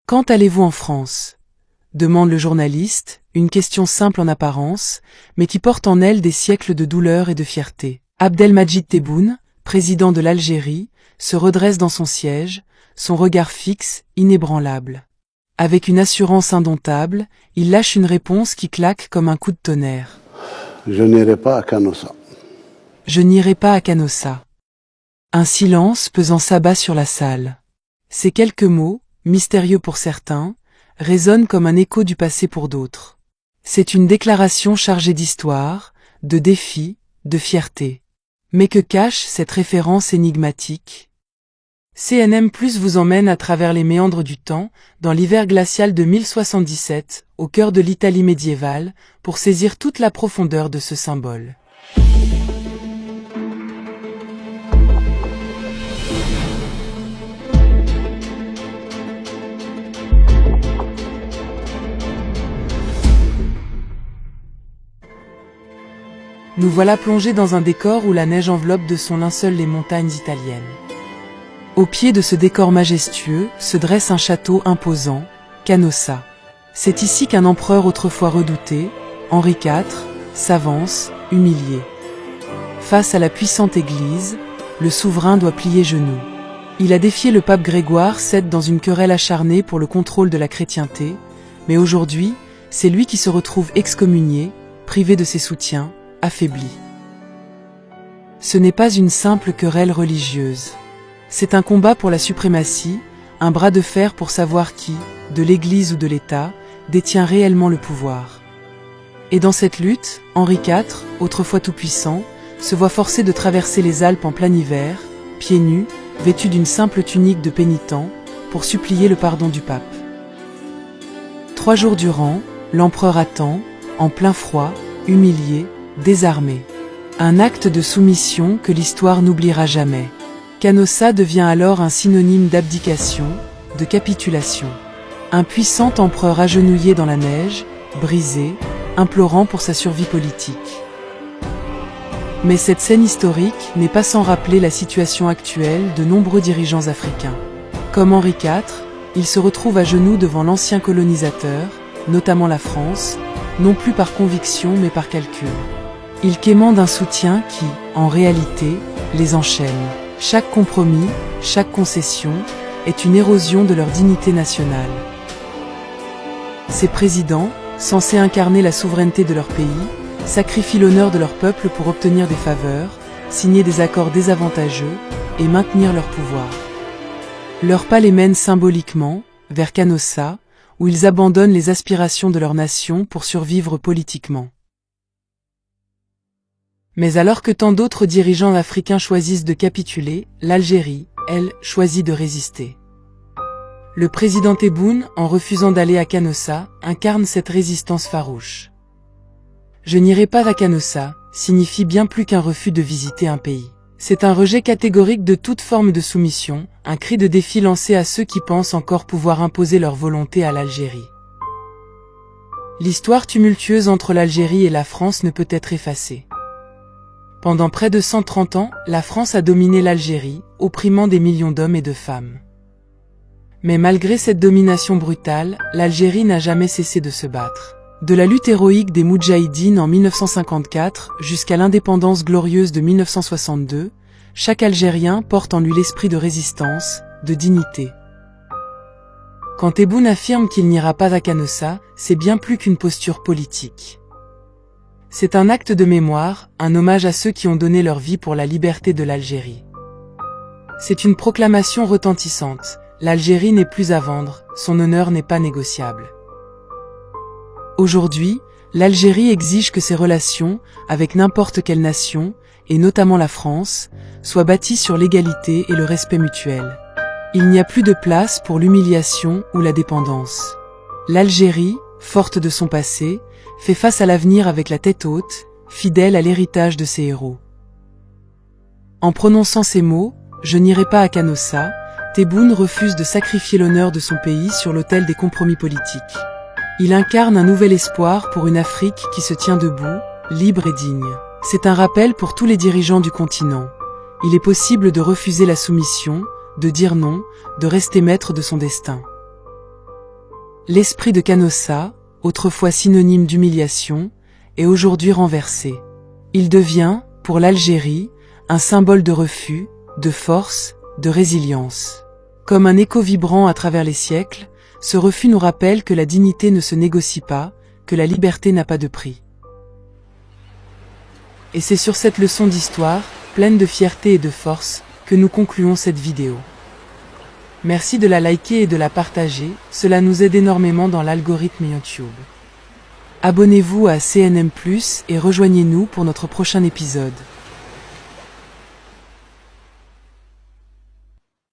Quand allez-vous en France ? Demande le journaliste, une question simple en apparence, mais qui porte en elle des siècles de douleur et de fierté. Abdelmadjid Tebboune, président de l'Algérie, se redresse dans son siège, son regard fixe, inébranlable. Avec une assurance indomptable, il lâche une réponse qui claque comme un coup de tonnerre. Je n'irai pas à Canossa. Je n'irai pas à Canossa. Un silence pesant s'abat sur la salle. Ces quelques mots, mystérieux pour certains, résonnent comme un écho du passé pour d'autres. C'est une déclaration chargée d'histoire, de défis, de fierté. Mais que cache cette référence énigmatique ? CNM+ vous emmène à travers les méandres du temps, dans l'hiver glacial de 1077, au cœur de l'Italie médiévale, pour saisir toute la profondeur de ce symbole. Nous voilà plongés dans un décor où la neige enveloppe de son linceul les montagnes italiennes. Au pied de ce décor majestueux se dresse un château imposant, Canossa. C'est ici qu'un empereur autrefois redouté, Henri IV, s'avance, humilié. Face à la puissante église, le souverain doit plier genoux. Il a défié le pape Grégoire VII dans une querelle acharnée pour le contrôle de la chrétienté, mais aujourd'hui, c'est lui qui se retrouve excommunié, privé de ses soutiens, affaibli. Ce n'est pas une simple querelle religieuse. C'est un combat pour la suprématie, un bras de fer pour savoir qui, de l'Église ou de l'État, détient réellement le pouvoir. Et dans cette lutte, Henri IV, autrefois tout-puissant, se voit forcé de traverser les Alpes en plein hiver, pieds nus, vêtu d'une simple tunique de pénitent, pour supplier le pardon du pape. 3 jours durant, l'empereur attend, en plein froid, humilié, désarmé. Un acte de soumission que l'histoire n'oubliera jamais. Canossa devient alors un synonyme d'abdication, de capitulation. Un puissant empereur agenouillé dans la neige, brisé, implorant pour sa survie politique. Mais cette scène historique n'est pas sans rappeler la situation actuelle de nombreux dirigeants africains. Comme Henri IV, il se retrouve à genoux devant l'ancien colonisateur, notamment la France, non plus par conviction mais par calcul. Ils quémandent un soutien qui, en réalité, les enchaîne. Chaque compromis, chaque concession, est une érosion de leur dignité nationale. Ces présidents, censés incarner la souveraineté de leur pays, sacrifient l'honneur de leur peuple pour obtenir des faveurs, signer des accords désavantageux et maintenir leur pouvoir. Leur pas les mène symboliquement vers Canossa, où ils abandonnent les aspirations de leur nation pour survivre politiquement. Mais alors que tant d'autres dirigeants africains choisissent de capituler, l'Algérie, elle, choisit de résister. Le président Tebboune, en refusant d'aller à Canossa, incarne cette résistance farouche. « Je n'irai pas à Canossa » signifie bien plus qu'un refus de visiter un pays. C'est un rejet catégorique de toute forme de soumission, un cri de défi lancé à ceux qui pensent encore pouvoir imposer leur volonté à l'Algérie. L'histoire tumultueuse entre l'Algérie et la France ne peut être effacée. Pendant près de 130 ans, la France a dominé l'Algérie, opprimant des millions d'hommes et de femmes. Mais malgré cette domination brutale, l'Algérie n'a jamais cessé de se battre. De la lutte héroïque des Moudjahidines en 1954 jusqu'à l'indépendance glorieuse de 1962, chaque Algérien porte en lui l'esprit de résistance, de dignité. Quand Tebboune affirme qu'il n'ira pas à Canossa, c'est bien plus qu'une posture politique. C'est un acte de mémoire, un hommage à ceux qui ont donné leur vie pour la liberté de l'Algérie. C'est une proclamation retentissante. L'Algérie n'est plus à vendre, son honneur n'est pas négociable. Aujourd'hui, l'Algérie exige que ses relations, avec n'importe quelle nation, et notamment la France, soient bâties sur l'égalité et le respect mutuel. Il n'y a plus de place pour l'humiliation ou la dépendance. L'Algérie, forte de son passé, fait face à l'avenir avec la tête haute, fidèle à l'héritage de ses héros. En prononçant ces mots, « Je n'irai pas à Canossa », Tebboune refuse de sacrifier l'honneur de son pays sur l'autel des compromis politiques. Il incarne un nouvel espoir pour une Afrique qui se tient debout, libre et digne. C'est un rappel pour tous les dirigeants du continent. Il est possible de refuser la soumission, de dire non, de rester maître de son destin. L'esprit de Canossa, autrefois synonyme d'humiliation, est aujourd'hui renversé. Il devient, pour l'Algérie, un symbole de refus, de force, de résilience. Comme un écho vibrant à travers les siècles, ce refus nous rappelle que la dignité ne se négocie pas, que la liberté n'a pas de prix. Et c'est sur cette leçon d'histoire, pleine de fierté et de force, que nous concluons cette vidéo. Merci de la liker et de la partager, cela nous aide énormément dans l'algorithme YouTube. Abonnez-vous à CNM+, et rejoignez-nous pour notre prochain épisode.